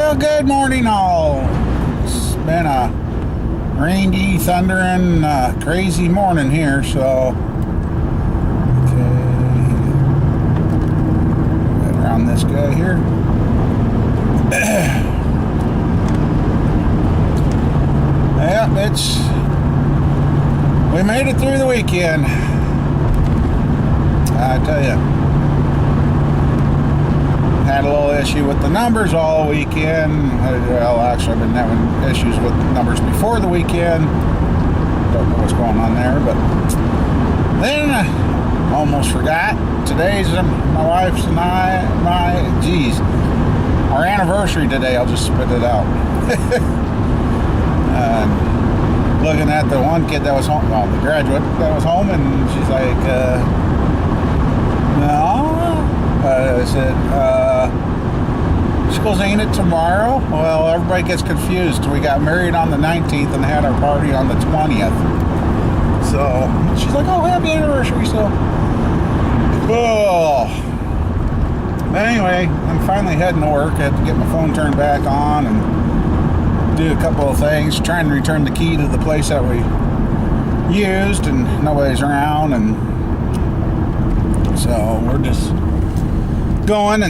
Well, good morning, all. It's been a rainy, thundering, crazy morning here, so. Okay. Right around this guy here. Yep, we made it through the weekend. I tell you. Had a little issue with the numbers all weekend. Well, actually, I've been having issues with numbers before the weekend. Don't know what's going on there, but then I almost forgot. Today's my wife's and our anniversary today. I'll just spit it out. Looking at the one kid that was home, well, the graduate that was home, and she's like, no. I said, she goes, ain't it tomorrow? Well, everybody gets confused. We got married on the 19th and had our party on the 20th. So, she's like, oh, happy anniversary, so. Oh. But anyway, I'm finally heading to work. I had to get my phone turned back on and do a couple of things. Trying to return the key to the place that we used, and nobody's around, and so we're just going.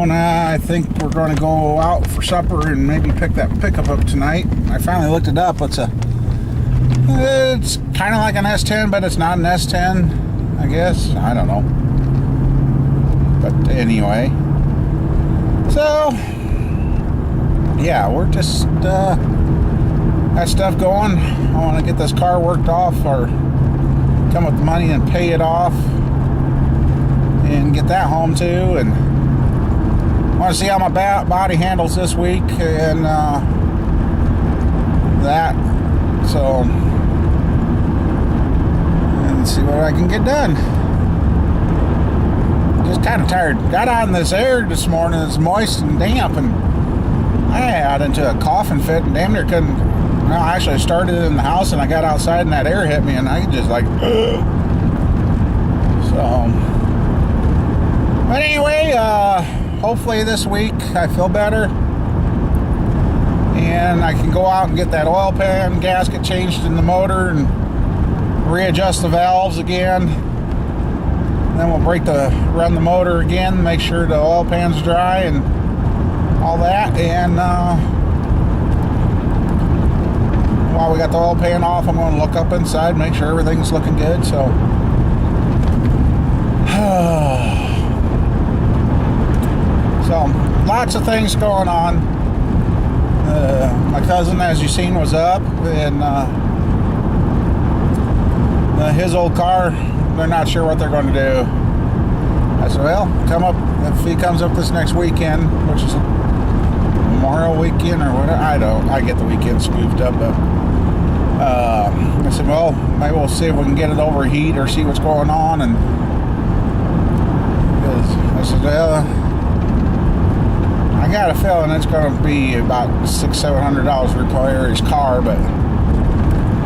I think we're going to go out for supper and maybe pick that pickup up tonight. I finally looked it up. It's kind of like an S10, but it's not an S10, I guess. I don't know. But anyway, so yeah, we're just got stuff going. I want to get this car worked off, or come up with money and pay it off, and get that home too, and want to see how my body handles this week, and that, so, and see what I can get done. Just kind of tired. Got on this air this morning. It's moist and damp, and I got into a coughing fit and damn near couldn't. Well, actually, I started in the house and I got outside and that air hit me, and I just like, so. But anyway, hopefully this week I feel better and I can go out and get that oil pan gasket changed in the motor and readjust the valves again. Then we'll run the motor again, make sure the oil pan's dry and all that. And while we got the oil pan off, I'm going to look up inside, make sure everything's looking good. So so, lots of things going on. My cousin, as you've seen, was up, and his old car, they're not sure what they're going to do. I said, well, if he comes up this next weekend, which is Memorial weekend or whatever, I get the weekend scooped up, but I said, well, maybe we'll see if we can get it overheat or see what's going on, and I said, well, I got a feeling it's going to be about $600-700 to repair his car, but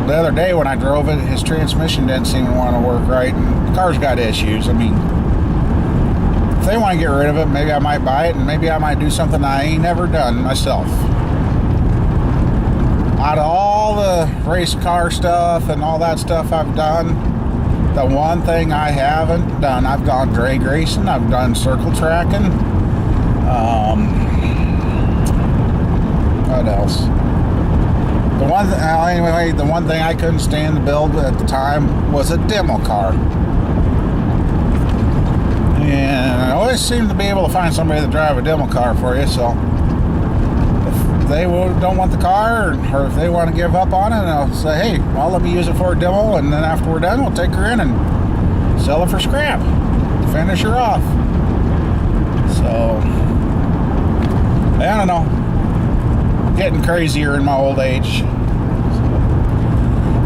the other day when I drove it, his transmission didn't seem to want to work right, and the car's got issues. I mean, if they want to get rid of it, maybe I might buy it, and maybe I might do something I ain't never done myself. Out of all the race car stuff and all that stuff I've done, the one thing I haven't done, I've gone drag racing, I've done circle tracking. What else? The one thing I couldn't stand to build at the time was a demo car. And I always seem to be able to find somebody to drive a demo car for you, so if they don't want the car, or if they want to give up on it, I'll say, hey, well, let me use it for a demo, and then after we're done, we'll take her in and sell her for scrap, finish her off. So, I don't know. Getting crazier in my old age.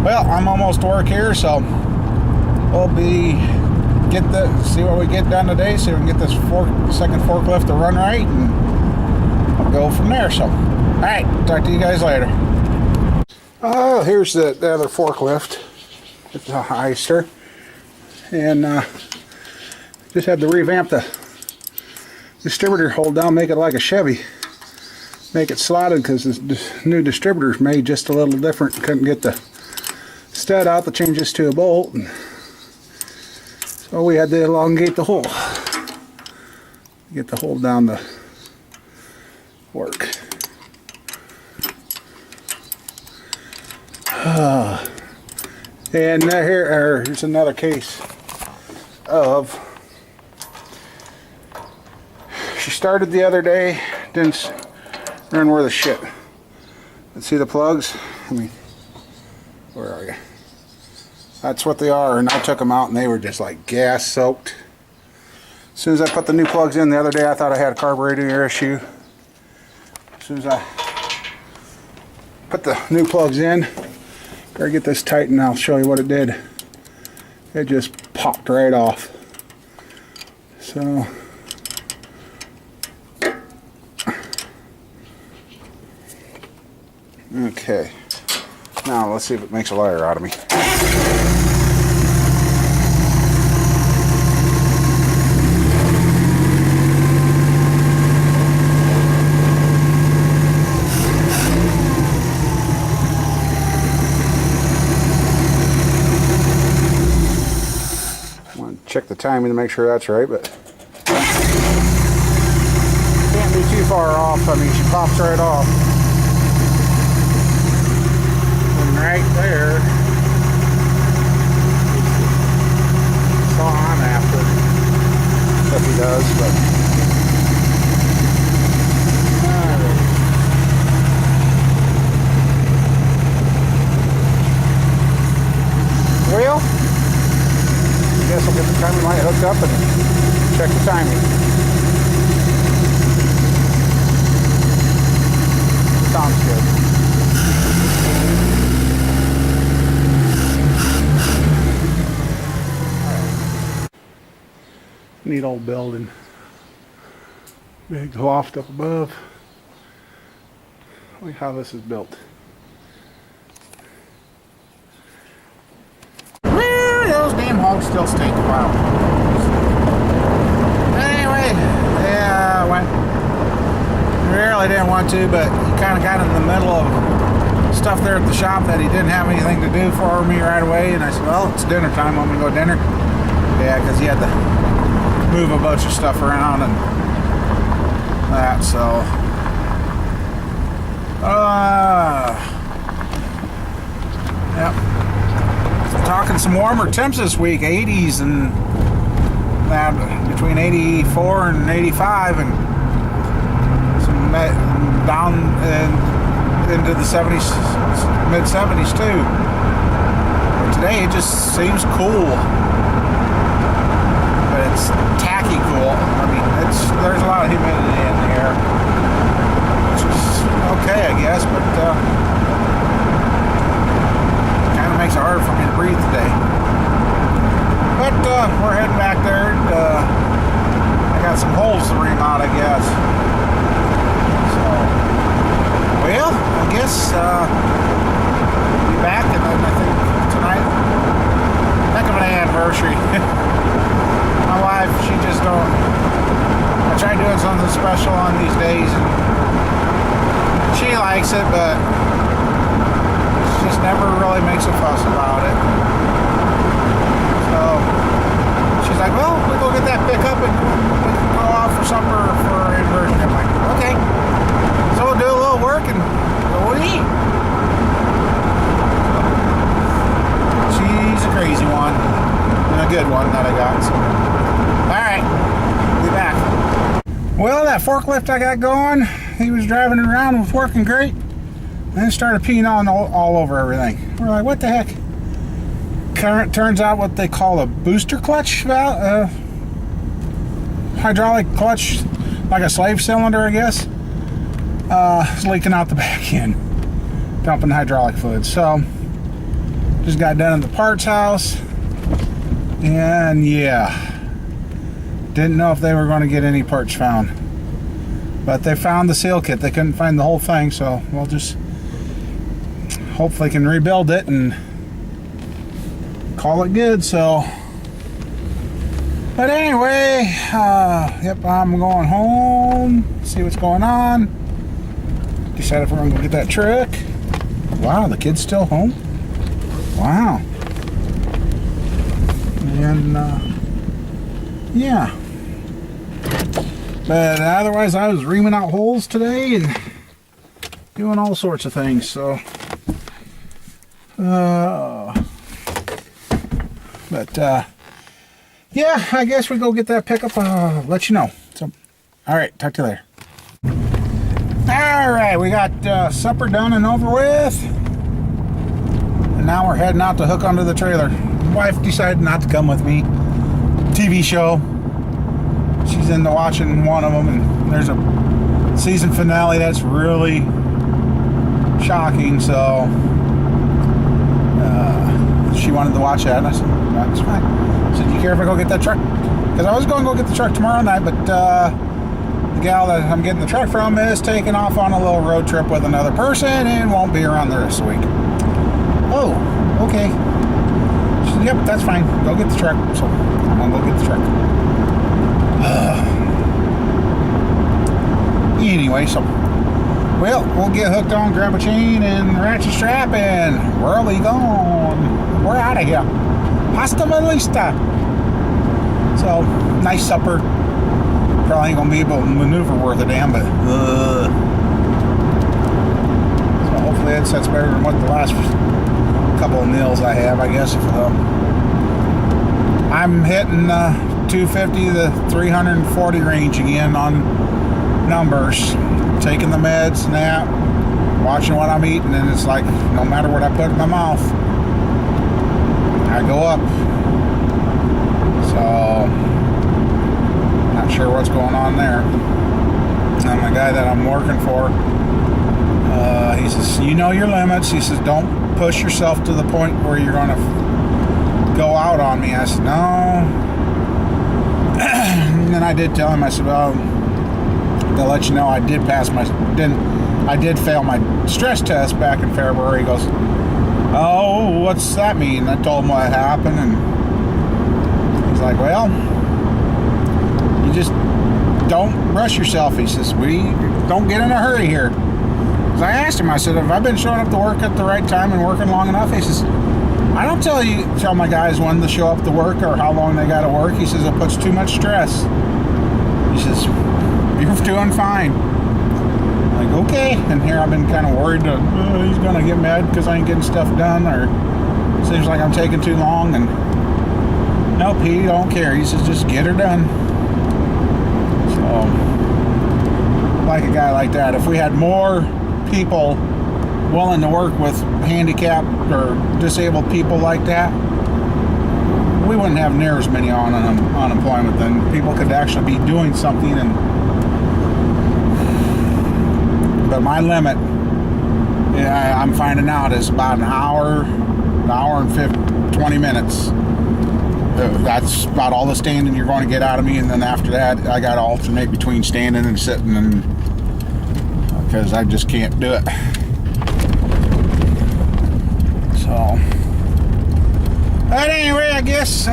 Well, I'm almost to work here, so we'll see what we get done today, see if we can get this second forklift to run right, and I'll go from there. So, all right, talk to you guys later. Here's the other forklift. It's a Hyster, and just had to revamp the distributor hold down, make it like a Chevy. Make it slotted because the new distributor's made just a little different. Couldn't get the stud out to change this to a bolt. And so we had to elongate the hole. Get the hole down to work. And here's another case of, she started the other day, didn't run worth a shit. Let's see the plugs. I mean, where are you? That's what they are, and I took them out and they were just like gas soaked. As soon as I put the new plugs in the other day, I thought I had a carburetor issue. As soon as I put the new plugs in, better get this tight and I'll show you what it did. It just popped right off. So okay, now let's see if it makes a liar out of me. I want to check the timing to make sure that's right, but can't be too far off. I mean, she pops right off. Right there. That's all I'm after. Except he does, but. Alright. Well, I guess I'll get the timing light hooked up and check the timing. Sounds good. Neat old building. Big loft up above. Look how this is built. Well, those damn hogs still stink. Wow. Anyway, yeah, I went. Really didn't want to, but he kind of got in the middle of stuff there at the shop that he didn't have anything to do for me right away. And I said, well, it's dinner time. Want me to go to dinner? Yeah, because he had to move a bunch of stuff around and that, so yep, talking some warmer temps this week, 80s and that, between 84 and 85, and some down into the 70s, mid 70s too. But today it just seems cool. It's tacky cool. I mean, there's a lot of humidity in the air, which is okay, I guess, but kind of makes it hard for me to breathe today. But we're heading back there. And, I got some holes to ream out, I guess. So, well, I guess we'll be back, and then I think tonight, heck of an anniversary. My wife, she just don't. I try doing something special on these days, and she likes it, but she just never really makes a fuss about it. So she's like, well, we'll go get that pickup and we'll go off for supper for our anniversary. I'm like, okay. So we'll do a little work and go eat. She's a crazy one, and a good one that I got. So. Alright, be back. Well, that forklift I got going, he was driving it around, was working great, and then started peeing on all over everything. We're like, what the heck? Turns out what they call a booster clutch valve, hydraulic clutch, like a slave cylinder, I guess, is leaking out the back end, dumping hydraulic fluid. So, just got done at the parts house, and yeah. Didn't know if they were going to get any parts found, but they found the seal kit. They couldn't find the whole thing, so we'll just hopefully can rebuild it and call it good. So But anyway, yep, I'm going home, see what's going on. Decided if we're going to go get that truck. Wow, the kid's still home? Wow. And, yeah. But otherwise, I was reaming out holes today and doing all sorts of things, so. Yeah, I guess we go get that pickup. Let you know. So, all right, talk to you later. All right, we got supper done and over with, and now we're heading out to hook onto the trailer. Wife decided not to come with me. TV show. She's into watching one of them, and there's a season finale that's really shocking. So she wanted to watch that, and I said, "That's fine." I said, "Do you care if I go get that truck?" Because I was going to go get the truck tomorrow night, but the gal that I'm getting the truck from is taking off on a little road trip with another person and won't be around the rest of the week. Oh, okay. She said, "Yep, that's fine. Go get the truck." So I'm going to go get the truck. Anyway, so we'll get hooked on, grab a chain and ratchet strap, and where are we going? We're out of here. Hasta la vista. So, nice supper. Probably ain't gonna be able to maneuver worth a damn, but so hopefully that's better than what the last couple of meals I have, I guess. I'm hitting 250 to 340 range again on numbers. Taking the meds, nap, watching what I'm eating, and it's like no matter what I put in my mouth, I go up. So not sure what's going on there. And the guy that I'm working for, he says, "You know your limits." He says, "Don't push yourself to the point where you're going to go out on me." I said, "No." And then I did tell him, I said, "Well, to let you know, I did fail my stress test back in February." He goes, "Oh, what's that mean?" I told him what happened, and he's like, "Well, you just don't rush yourself." He says, "We don't get in a hurry here." Because I asked him, I said, "Have I been showing up to work at the right time and working long enough?" He says, "I don't tell my guys when to show up to work or how long they got to work." He says, "It puts too much stress." He says, "You're doing fine." I'm like, okay. And here I've been kind of worried that he's going to get mad because I ain't getting stuff done, or seems like I'm taking too long. And nope, he don't care. He says, "Just get her done." So, like a guy like that, if we had more people willing to work with handicapped or disabled people like that, we wouldn't have near as many on unemployment. Then people could actually be doing something. But my limit, I'm finding out, is about an hour and 20 minutes. That's about all the standing you're going to get out of me, and then after that, I got to alternate between standing and sitting, and because I just can't do it. So, but anyway, I guess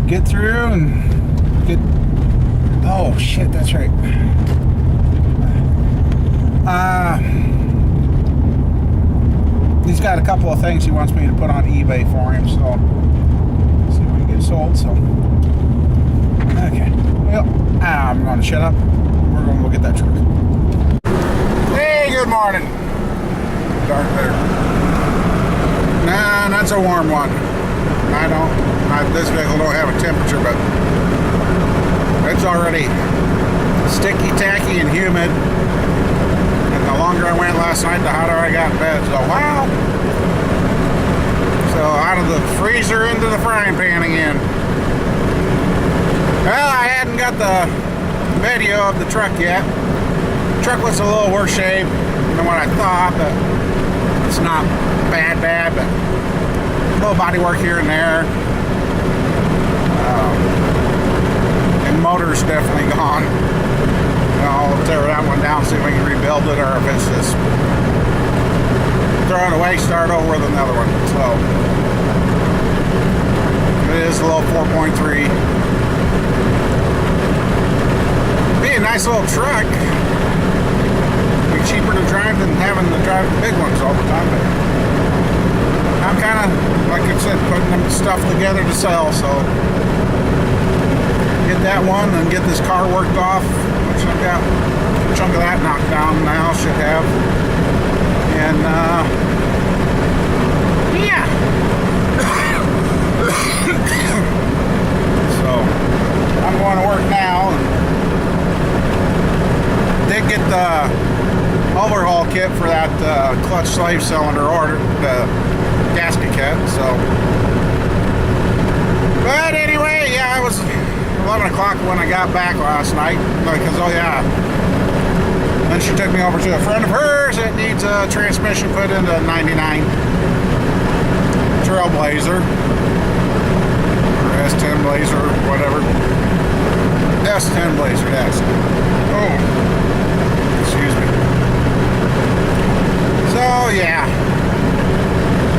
get through and get. Oh shit, that's right. He's got a couple of things he wants me to put on eBay for him, so see if we can get sold. So, okay. Well, I'm going to shut up. We're going to go get that truck. Hey, good morning. Dark there. Nah, that's a warm one. This vehicle don't have a temperature, but it's already sticky, tacky, and humid. And the longer I went last night, the hotter I got in bed. So, wow. So, out of the freezer into the frying pan again. Well, I hadn't got the video of the truck yet. The truck was a little worse shape than what I thought, but it's not bad, but a little body work here and there. And motor's definitely gone. I'll tear that one down, see if we can rebuild it, or if it's just throw it away, start over with another one. So it is a little 4.3. Be a nice little truck. Be cheaper to drive than having to drive the big ones all the time. But I'm kind of, like I said, putting them stuff together to sell. So get that one and get this car worked off, which I've got a chunk of that knocked down now. Should have. And yeah. So I'm going to work now. Did get the overhaul kit for that clutch slave cylinder order, the gasket kit. So, but anyway, yeah, it was 11 o'clock when I got back last night because oh yeah. Then she took me over to a friend of hers that needs a transmission put into a 99 Trailblazer or S10 Blazer, whatever. S10 Blazer, yes. Oh, excuse me. So yeah,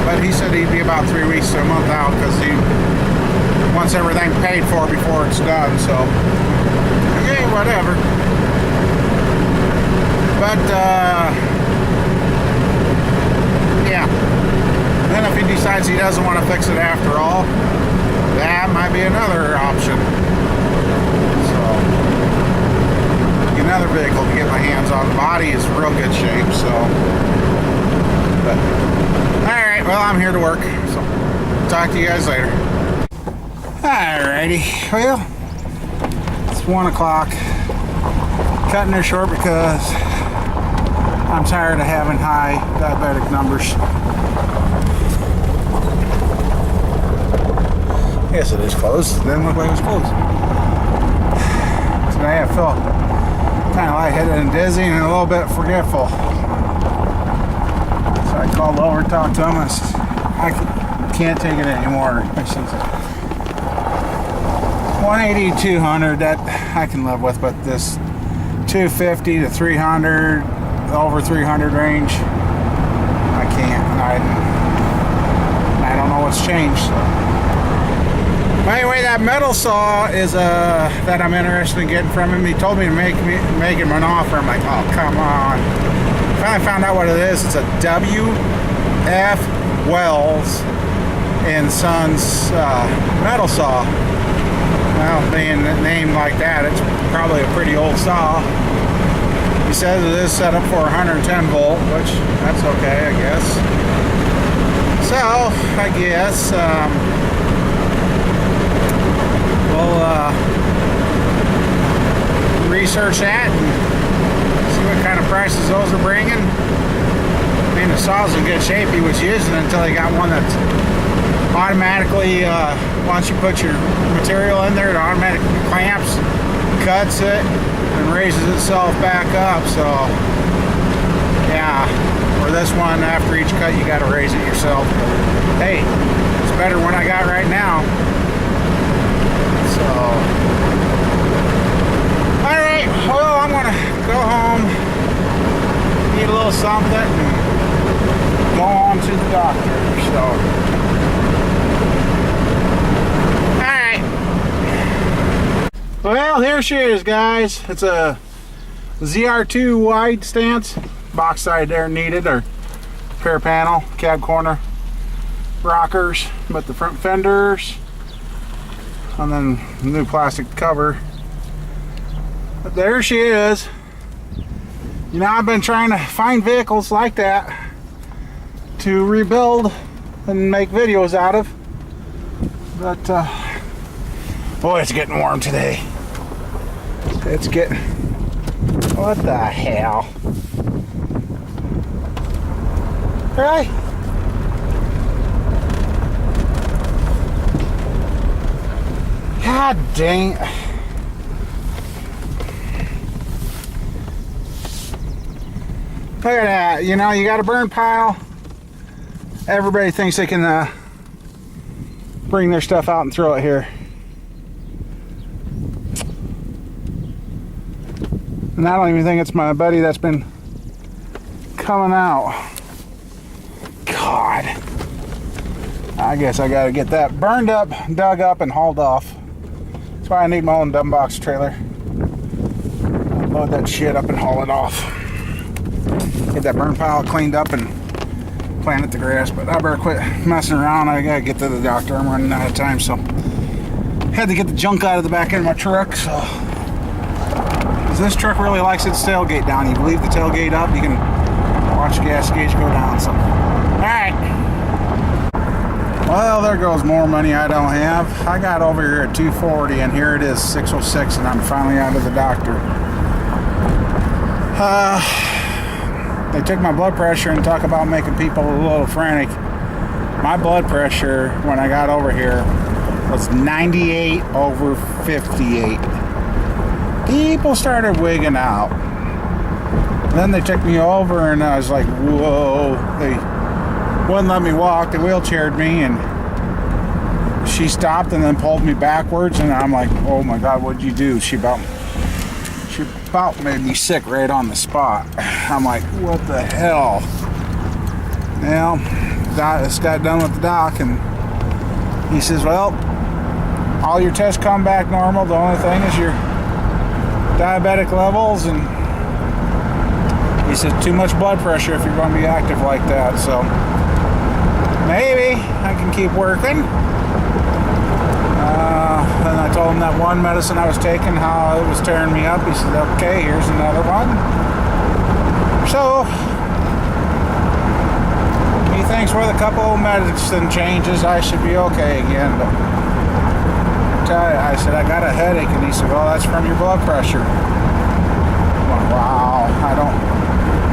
but he said he'd be about 3 weeks to a month out because he wants everything paid for before it's done. So okay, whatever. But yeah. Then if he decides he doesn't want to fix it after all, that might be another option. So, another vehicle to get my hands on. The body is in real good shape, so. But, alright, well, I'm here to work. So, talk to you guys later. Alrighty, well, it's 1 o'clock. Cutting her short because I'm tired of having high diabetic numbers. Yes, it is closed. It didn't look like it was closed. Today I feel kind of lightheaded and dizzy and a little bit forgetful. So I called over, talked to him, and I can't take it anymore. I said, 180, 200, that I can live with, but this 250 to 300, over 300 range, I can't. I don't know what's changed. So. Anyway, that metal saw is that I'm interested in getting from him. He told me to make him an offer. I'm like, oh, come on. Finally found out what it is. It's a W.F. Wells and Sons metal saw. Well, being named like that, it's probably a pretty old saw. He says it is set up for 110 volt, which that's okay, I guess. So, I guess we'll research that and see what kind of prices those are bringing. I mean, the saw's in good shape. He was using it until he got one that's automatically, once you put your material in there, it automatically clamps, cuts it, and raises itself back up. So, yeah, for this one, after each cut, you got to raise it yourself. But, hey, it's better than what I got right now. So, alright, well, I'm going to go home, eat a little something, and go on to the doctor. So, alright. Well, here she is, guys. It's a ZR2 wide stance. Box side there needed, or rear panel, cab corner, rockers, but the front fenders. And then the new plastic cover. But there she is. You know, I've been trying to find vehicles like that to rebuild and make videos out of. But boy, it's getting warm today. It's getting, what the hell? Really? God dang. Look at that. You know, you got a burn pile. Everybody thinks they can bring their stuff out and throw it here. And I don't even think it's my buddy that's been coming out. God. I guess I gotta get that burned up, dug up, and hauled off. That's why I need my own dumb box trailer. Load that shit up and haul it off. Get that burn pile cleaned up and plant it to grass. But I better quit messing around. I gotta get to the doctor. I'm running out of time, so had to get the junk out of the back end of my truck. So this truck really likes its tailgate down. You leave the tailgate up, you can watch the gas gauge go down. So, all right. Well, there goes more money I don't have. I got over here at 240, and here it is 606, and I'm finally out of the doctor. They took my blood pressure and talk about making people a little frantic. My blood pressure when I got over here was 98/58. People started wigging out. Then they took me over, and I was like, whoa. They wouldn't let me walk. They wheelchaired me, and she stopped and then pulled me backwards, and I'm like, oh my God, what'd you do? She about made me sick right on the spot. I'm like, what the hell? Well, I just got done with the doc, and he says, well, all your tests come back normal. The only thing is your diabetic levels, and he said too much blood pressure if you're going to be active like that. So maybe I can keep working. And I told him that one medicine I was taking, how it was tearing me up. He said, okay, here's another one. So he thinks with a couple of medicine changes I should be okay again. But I said, I got a headache, and he said, well, that's from your blood pressure. I'm like, wow,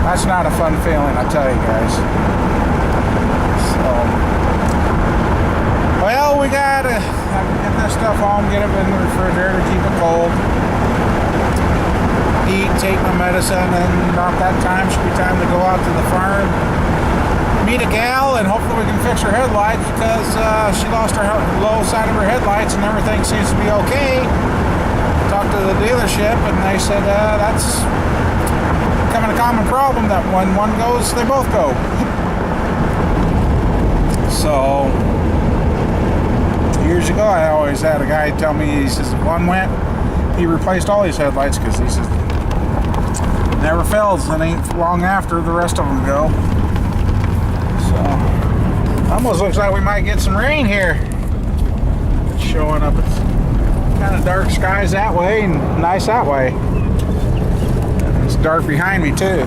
that's not a fun feeling, I tell you guys. So, well, we gotta get this stuff home, get it in the refrigerator, keep it cold, eat, take my medicine, and about that time should be time to go out to the farm, meet a gal, and hopefully we can fix her headlights, because she lost her low side of her headlights and everything seems to be okay. Talked to the dealership, and they said that's becoming a common problem, that when one goes, they both go. So years ago, I always had a guy tell me, he says, if one went, he replaced all his headlights, because he says, never fails, and ain't long after the rest of them go. So, almost looks like we might get some rain here. It's showing up. It's kind of dark skies that way, and nice that way. And it's dark behind me, too.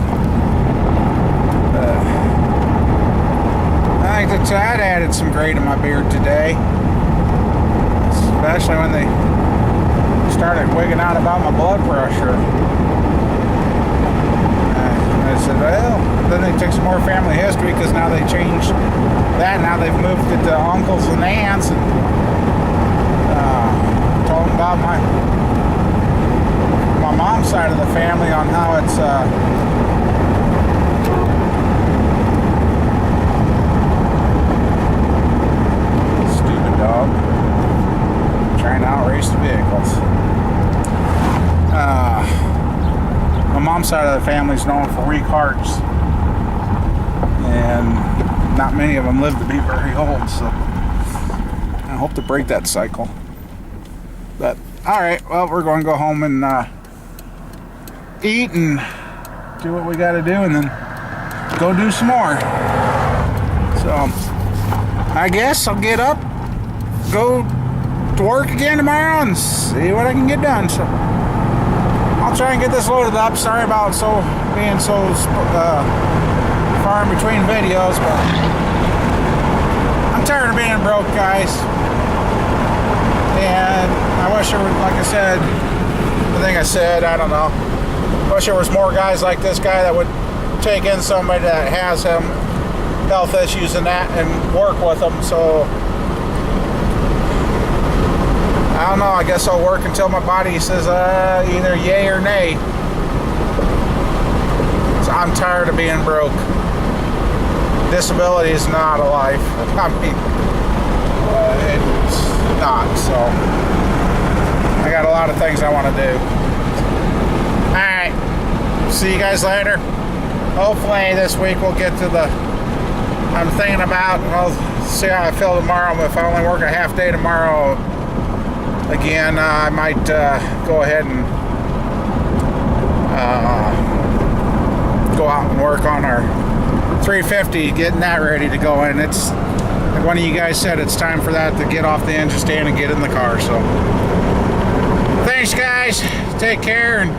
I think the tide added some gray to my beard today. Especially when they started wigging out about my blood pressure. And I said, well, then they took some more family history, because now they changed that. Now they've moved it to uncles and aunts, and told them about my mom's side of the family on how it's stupid dog. Trying to outrace the vehicles. My mom's side of the family is known for weak hearts, and not many of them live to be very old, so I hope to break that cycle. But alright, well, we're going to go home and eat and do what we got to do, and then go do some more. So I guess I'll get up, go to work again tomorrow, and see what I can get done. So I'll try and get this loaded up. Sorry about being so far in between videos, but I'm tired of being broke, guys. And I wish there was, like I said, I don't know. I wish there was more guys like this guy that would take in somebody that has health issues and that, and work with them. So I don't know, I guess I'll work until my body says either yay or nay. So I'm tired of being broke. Disability is not a life. I mean, it's not, so I got a lot of things I want to do. Alright, see you guys later. Hopefully this week we'll get to I'm thinking about, well, See how I feel tomorrow. If I only work a half day tomorrow, again, I might go ahead and go out and work on our 350, getting that ready to go in. It's like one of you guys said, it's time for that to get off the engine stand and get in the car. So thanks, guys. Take care, and